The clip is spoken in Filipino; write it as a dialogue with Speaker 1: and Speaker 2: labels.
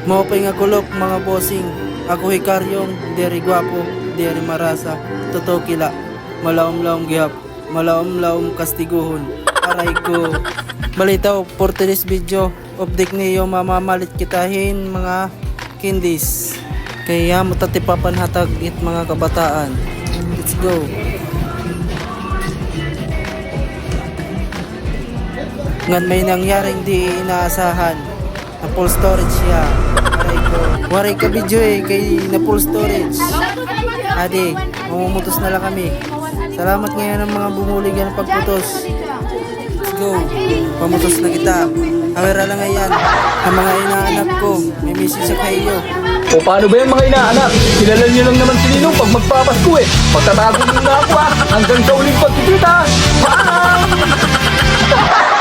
Speaker 1: Maupay nga kulok mga bossing. Ako hikaryong, deri gwapo, deri marasa. Totoo kila, malaom-laom gihap, malaom-laom kastiguhon. Aray ko. Balitaw, for today's video, update niyo mamamalit kitahin mga candies. Kaya matatipapan hatag it mga kabataan. Let's go. Ngan may nangyaring di inaasahan. Na full storage siya. Aray ko. Waray ka video kay na full storage. Adi, mamumutos na lang kami. Salamat ngayon ng mga bumuligan ng pagputos. Let's go. Pamutos na kita. Awera lang ngayon. Ang mga inaanak ko, may message sa kayo.
Speaker 2: O paano ba yan mga inaanak? Kilala niyo lang naman si Ninong pag magpapasko Pagtatago niyo na ako Hanggang sa uling pagkikita. Paalam!